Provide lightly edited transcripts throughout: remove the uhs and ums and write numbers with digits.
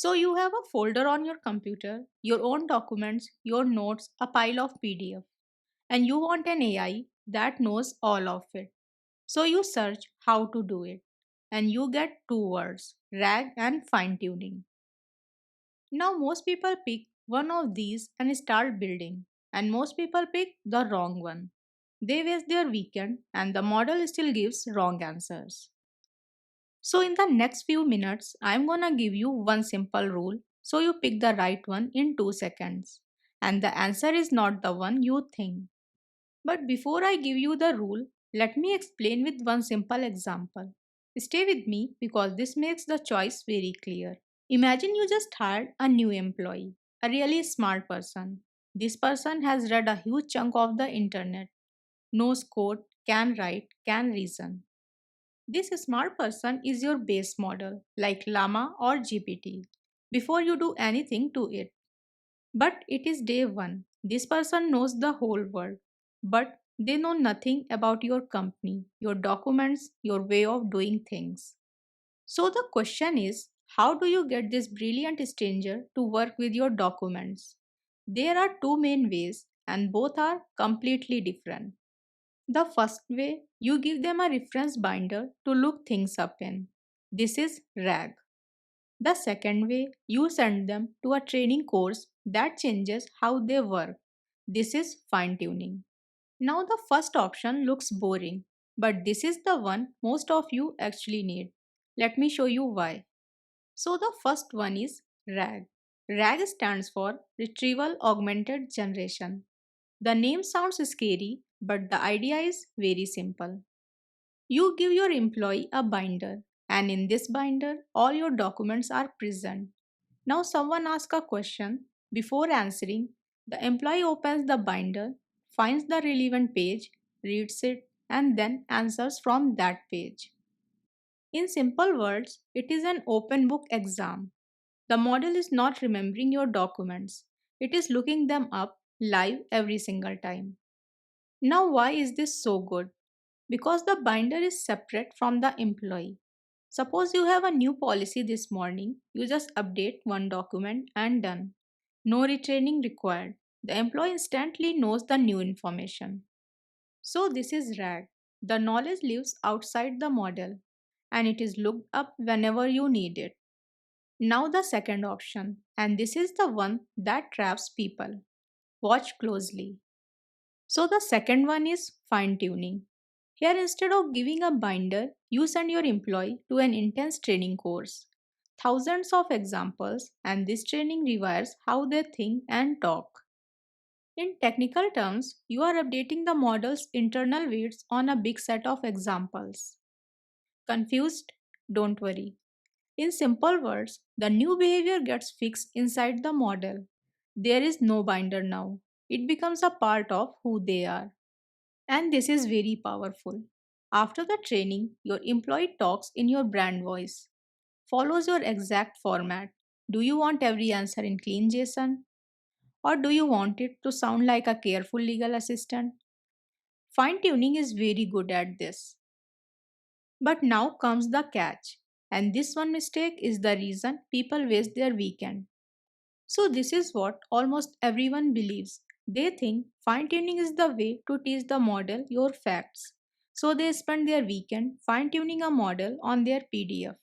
So you have a folder on your computer, your own documents, your notes, a pile of PDF, and you want an AI that knows all of it. So you search how to do it, and you get two words, RAG and fine tuning. Now, most people pick one of these and start building, and most people pick the wrong one. They waste their weekend, and the model still gives wrong answers. So, in the next few minutes, I'm gonna give you one simple rule so you pick the right one in 2 seconds. And the answer is not the one you think. But before I give you the rule, let me explain with one simple example. Stay with me because this makes the choice very clear. Imagine you just hired a new employee, a really smart person. This person has read a huge chunk of the internet, knows code, can write, can reason. This smart person is your base model, like Llama or GPT, before you do anything to it. But it is day one. This person knows the whole world, but they know nothing about your company, your documents, your way of doing things. So the question is, how do you get this brilliant stranger to work with your documents? There are two main ways, and both are completely different. The first way, you give them a reference binder to look things up in. This is RAG. The second way, you send them to a training course that changes how they work. This is fine tuning. Now, the first option looks boring, but this is the one most of you actually need. Let me show you why. So, the first one is RAG. RAG stands for Retrieval Augmented Generation. The name sounds scary, but the idea is very simple. You give your employee a binder, and in this binder, all your documents are present. Now, someone asks a question. Before answering, the employee opens the binder, finds the relevant page, reads it, and then answers from that page. In simple words, it is an open book exam. The model is not remembering your documents, it is looking them up live every single time. Now, why is this so good? Because the binder is separate from the employee. Suppose you have a new policy this morning, you just update one document and done. No retraining required. The employee instantly knows the new information. So, this is RAG. The knowledge lives outside the model and it is looked up whenever you need it. Now, the second option, and this is the one that traps people. Watch closely. So, the second one is fine tuning. Here, instead of giving a binder, you send your employee to an intense training course. Thousands of examples, and this training rewires how they think and talk. In technical terms, you are updating the model's internal weights on a big set of examples. Confused? Don't worry. In simple words, the new behavior gets fixed inside the model. There is no binder now. It becomes a part of who they are. And this is very powerful. After the training, your employee talks in your brand voice, follows your exact format. Do you want every answer in clean JSON? Or do you want it to sound like a careful legal assistant? Fine tuning is very good at this. But now comes the catch. And this one mistake is the reason people waste their weekend. So, this is what almost everyone believes. They think fine tuning is the way to teach the model your facts. So, they spend their weekend fine tuning a model on their PDF.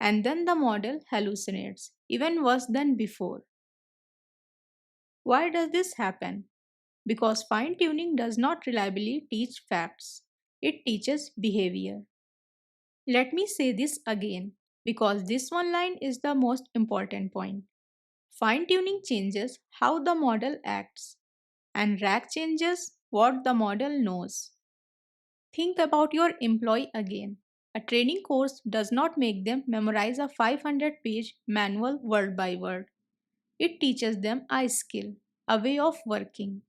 And then the model hallucinates, even worse than before. Why does this happen? Because fine tuning does not reliably teach facts, it teaches behavior. Let me say this again because this one line is the most important point. Fine tuning changes how the model acts, and RAG changes what the model knows. Think about your employee again. A training course does not make them memorize a 500-page manual word by word. It teaches them a skill, a way of working.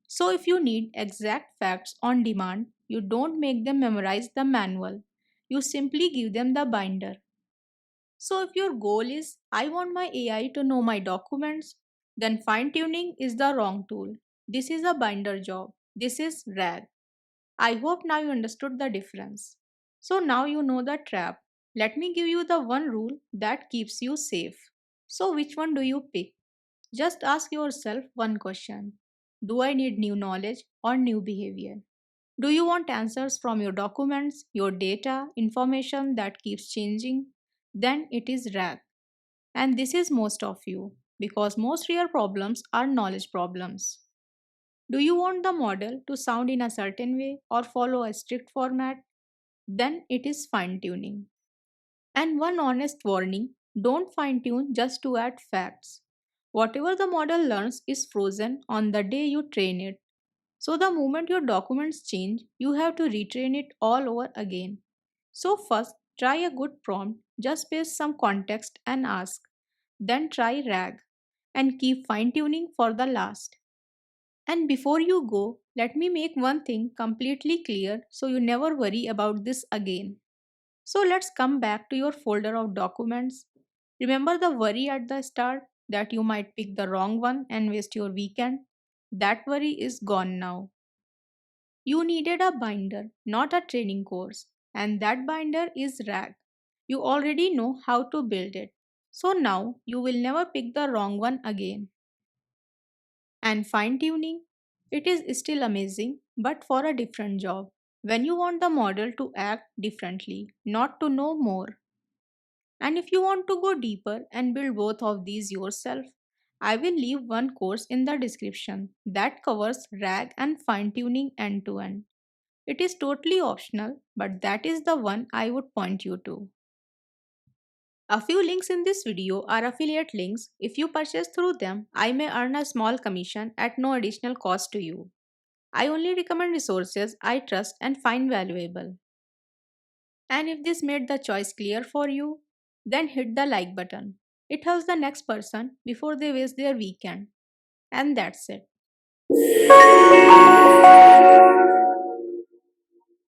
So, if you need exact facts on demand, you don't make them memorize the manual. You simply give them the binder. So, if your goal is, I want my AI to know my documents, then fine tuning is the wrong tool. This is a binder job. This is RAG. I hope now you understood the difference. So, now you know the trap. Let me give you the one rule that keeps you safe. So, which one do you pick? Just ask yourself one question: do I need new knowledge or new behavior? Do you want answers from your documents, your data, information that keeps changing? Then it is RAG. And this is most of you, because most real problems are knowledge problems. Do you want the model to sound in a certain way or follow a strict format? Then it is fine tuning. And one honest warning: don't fine tune just to add facts. Whatever the model learns is frozen on the day you train it. So the moment your documents change, you have to retrain it all over again. So first, try a good prompt, just paste some context and ask. Then try RAG and keep fine tuning for the last. And before you go, let me make one thing completely clear so you never worry about this again. So let's come back to your folder of documents. Remember the worry at the start that you might pick the wrong one and waste your weekend? That worry is gone now. You needed a binder, not a training course, and that binder is RAG. You already know how to build it. So now you will never pick the wrong one again. And fine tuning? It is still amazing, but for a different job. When you want the model to act differently, not to know more. And if you want to go deeper and build both of these yourself, I will leave one course in the description that covers RAG and fine tuning end to end. It is totally optional, but that is the one I would point you to. A few links in this video are affiliate links. If you purchase through them, I may earn a small commission at no additional cost to you. I only recommend resources I trust and find valuable. And if this made the choice clear for you, then hit the like button. It helps the next person before they waste their weekend. And that's it.